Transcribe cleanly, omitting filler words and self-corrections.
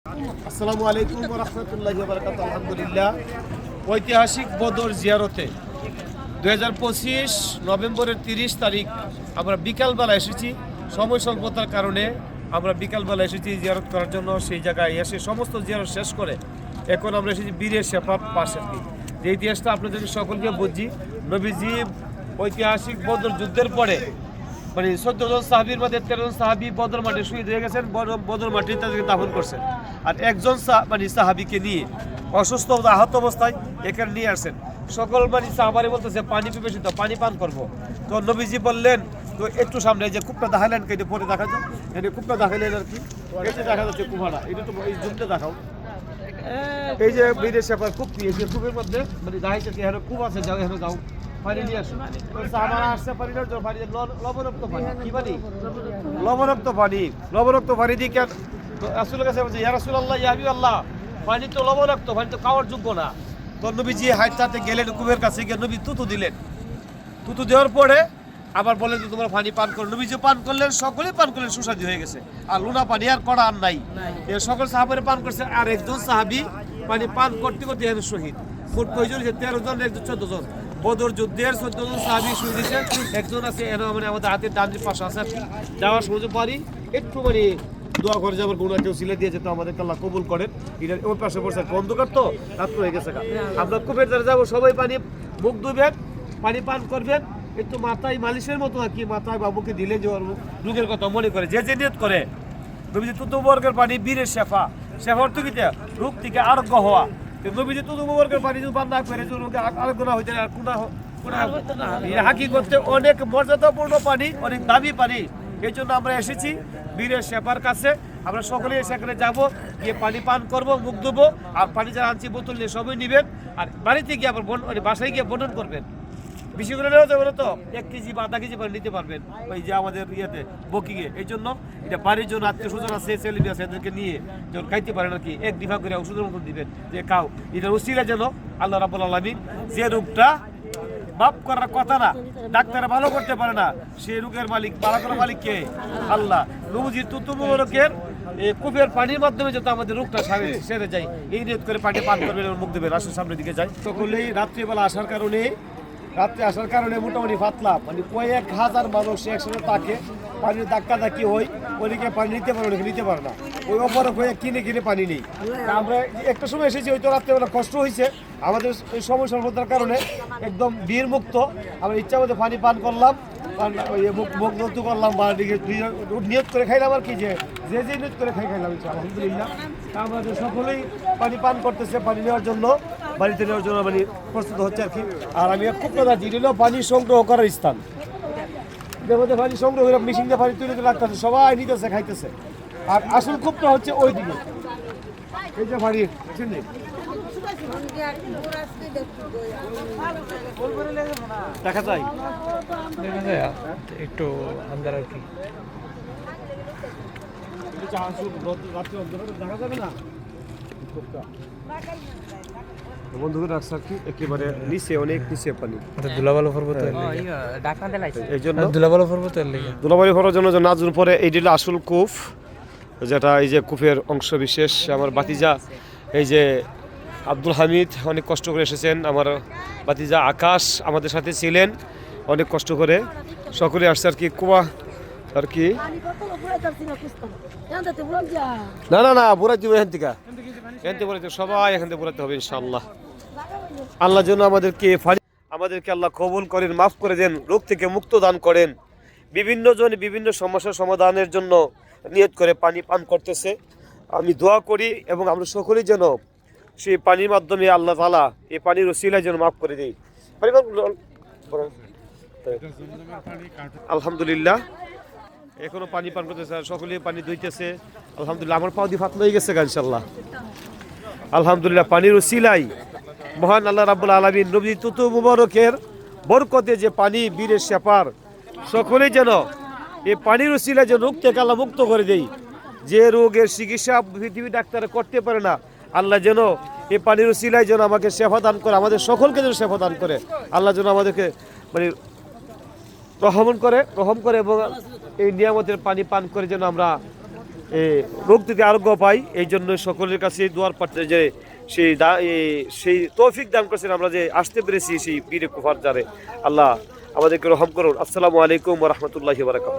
আসসালামু আলাইকুম ওয়া রাহমাতুল্লাহি ওয়া বারাকাতুহু। আলহামদুলিল্লাহ, ঐতিহাসিক বদর জিয়ারতে 2025 নভেম্বরের 30 তারিখ আমরা বিকালবেলা এসেছি। সময় স্বল্পতার কারণে আমরা বিকালবেলা এসেছি জিয়ারত করার জন্য। সেই জায়গায় এসে সমস্ত জিয়ারত শেষ করে এখন আমরা এসেছি বীরের শেফা পাশে। যে ইতিহাসটা আপনাদের সকলকে বুঝি, নবীজি ঐতিহাসিক বদর যুদ্ধের পরে মানে 14 জন সাহাবীর মধ্যে 13 জন সাহাবী বদর মাঠে শহীদ হয়ে গেছেন, বদর মাঠে তাদেরকে দাফন করছেন। আর একজন সাহাবীকে নিয়ে অসুস্থ আহত অবস্থায় এখানে নিয়ে আসেন। সকল সাহাবারি বলতেছে পানি পিপাসিত, পানি পান করবো। তো নবীজি বললেন, তো একটু সামনে যে কূপটা দেখালেন, কেটে পরে দেখা যায় এখানে কূপটা দেখালেন আর কি। এই যে দেখা যাচ্ছে কুমারা, এটা তো এই জুমটা দেখাও। এই যে বীরের শেফার কূপ, এই যে কূপের মধ্যে মানে দেখাইছে কি এখানে কূপ আছে, যাও এখানে যাও পানি নিয়ে আসো। আমার আসছে পানি লবণাক্ত পানি, কি পানি? লবণাক্ত পানি। লবণাক্ত পানি দিয়ে কেন রাসূলের কাছে বলছে, ইয়া রাসূলুল্লাহ, ইয়া হাবিবাল্লাহ, পানি তো লবণাক্ত, পানি তো খাওয়ার যোগ্য না। তো নবীজি হাইতাতে গেলেন কূপের কাছে, গিয়ে নবী তুতু দিলেন। তুতু দেওয়ার পরে আবার বলেন যে তোমরা পানি পান করো। নবীজি পান করলেন, সকলেই পান করলেন, সুস্বাদু হয়ে গেছে। আর লুনা পানি আর কড়া আর নাই। সকল সাহাবারে পান করছে। আর একজন সাহাবী পানি পান করতে করতে এখানে শহীদ। মোট কয়জন? 13 জন, একজন 14 জন। বদর যুদ্ধের 14 জন সাহাবী শহীদ হয়েছে। একজন আছে এর মানে আমাদের হাতের ডান পাশে আছে। যাওয়ার সময় পারি একটু মানে দোয়া করে যাবার গুণা কেউ সিলে দিয়েছে, তো আমাদেরকে আল্লাহ কবুল করেন। এটা ওই পাশে পড়ছে অন্ধকার, তো রাত্র হয়ে গেছে। আমরা কূপের ধারে যাবো, সবাই পানি মুখ ধুবেন, পানি পান করবেন। একটু মাথায় মালিশের মতো আর কি, মাথায় বাবুকে দিলে যে রোগের কথা মনে করে, যে যে নিয়ত করে। নবীজি তুতুবর্গের পানি বীরের শেফা, শেফার তুকিতে রোগ থেকে আরোগ্য হওয়া। নবীজি তুতুবর্গের পানি যদি পান না করে আরোগ্য না হইতে আর হাকি করতে অনেক মর্যাদাপূর্ণ পানি, অনেক দামি পানি। এই জন্য আমরা এসেছি বীরের শেফার কাছে। আমরা সকলেই সেখানে যাবো, গিয়ে পানি পান করবো, মুখ ধুবো। আর পানি যারা আনছি বোতল নিয়ে সবাই নেবেন। আর বাড়িতে গিয়ে আবার বাসায় গিয়ে বন্টন করবেন। বেশি করে নেওয়া যাবে না, তো 1 কেজি বা আধা কেজি করে নিতে পারবেন ওই যে আমাদের ইয়েতে বুকিংয়ে। এই জন্য এটা বাড়ির জন্য আত্মীয় স্বজন আছে, ছেলে আছে, এদেরকে নিয়ে যখন খাইতে পারেন আর কি, 1 ডিভা করে ওষুধের মতন দিবেন যে খাও। এটার উসিলা যেন আল্লাহ রাব্বুল আলামিন যে রোগটা মাপ করার কথা না, ডাক্তার ভালো করতে পারে না, সেই রোগের মালিক, ভালো করার মালিক কে? আল্লাহ। নবীজির তুতুবরকের এই কূপের পানির মাধ্যমে যাতে আমাদের রোগটা সেরে যায়, এই নিয়ত করে পানি পান করবেন, মুখ দেবেন। আসলে সামনের দিকে যাই। সকলেই রাত্রিবেলা আসার কারণে মোটামুটি পাতলা মানে কয়েক হাজার মানুষ একসাথে তাকে পানির ধাক্কি হয়। ওদিকে পানি নিতে পারে, ওদিকে নিতে পারে না। ওই অপরক হয়ে কিনে পানি নেই। আমরা একটা সময় এসেছি, ওই তো রাত্রেবেলা কষ্ট হয়েছে আমাদের এই সময় স্বল্পতার কারণে। একদম বীর মুক্ত আমরা ইচ্ছা মতো পানি পান করলাম, মুখ নতু করলাম, বা নিয়ত করে খাইলাম আর কি, যে নিয়ত করে খাইলাম। আলহামদুলিল্লাহ, আমাদের সকলেই পানি পান করতেছে, পানি নেওয়ার জন্য, বাড়িতে নেওয়ার জন্য মানে প্রস্তুত হচ্ছে আর কি। আর আমি খুব কথা দিল পানি সংগ্রহ করার স্থান, মধ্যে পানি সংগ্রহ করে মেশিন দিয়ে পানি তুলে রাখতেছে, সবাই নিতেছে, খাইতেছে। আর আসল কূপটা হচ্ছে ওই দিকে, এই যে পানি দেখা যায় একটু আন্দার আর কি। দেখা যাবে না বন্ধুকে রাখছে আর কি, একেবারে নিচে, অনেক নিচে পানি। ধুলাবালু পর্বত, এই জন্য ধুলাবালু পর্বত ধুলাবালি করার জন্য নাজুর পরে এই দিল আসল কূপ, যেটা এই যে কূপের অংশ বিশেষ। আমার ভাতিজা এই যে আব্দুল হামিদ অনেক কষ্ট করে এসেছেন, আমার ভাতিজা আকাশ আমাদের সাথে ছিলেন অনেক কষ্ট করে, সকলে আসছে আর কি। কুয়া আর কি না বুড়াই দিব এখান থেকে, সবাই এখান থেকে বুড়াতে হবে ইনশাআল্লাহ। আল্লাহ যেন আমাদেরকে আল্লাহ কবুল করেন, মাফ করে দেন, রোগ থেকে মুক্ত দান করেন। বিভিন্ন জন বিভিন্ন সমস্যার সমাধানের জন্য নিয়ত করে পানি পান করতেছে। আমি দোয়া করি এবং আমরা সকলেই যেন সেই পানির মাধ্যমে আল্লাহ তাআলা এই পানির ওসিলায় যেন মাফ করে দেয়। আলহামদুলিল্লাহ, এখনো পানি পান করতেছে, সকলেই পানি ধুইতেছে। আলহামদুলিল্লাহ, আমার পাও দিয়ে ফাতলা হয়ে গেছে ইনশাআল্লাহ। আলহামদুলিল্লাহ, পানির ওসিলাই মহান আল্লাহ রাব্বুল আলামিন নবী তুতু মুবারকের বরকতে যে পানি বীরের শেফার, সকলেই যেন এই পানির ওসিলায় যেন রোগ থেকে আল্লাহ মুক্ত করে দেয়। যে রোগের চিকিৎসা পৃথিবী ডাক্তার করতে পারে না, আল্লাহ যেন এই পানির ওসিলায় যেন আমাকে শেফা দান করে, আমাদের সকলকে যেন শেফা দান করে। আল্লাহ যেন আমাদেরকে মানে রহম করে এবং এই নিয়ামতের পানি পান করে যেন আমরা রোগ থেকে আরোগ্য পাই। এই জন্য সকলের কাছে দোয়ার পাত্রে যে সেই তৌফিক দান করছেন, আমরা যে আসতে পেরেছি সেই পীরে কুফার জারে, আল্লাহ আমাদেরকে রহম করুন। আসসালামু আলাইকুম ওয়া রাহমাতুল্লাহি ওয়া বারাকাতুহু।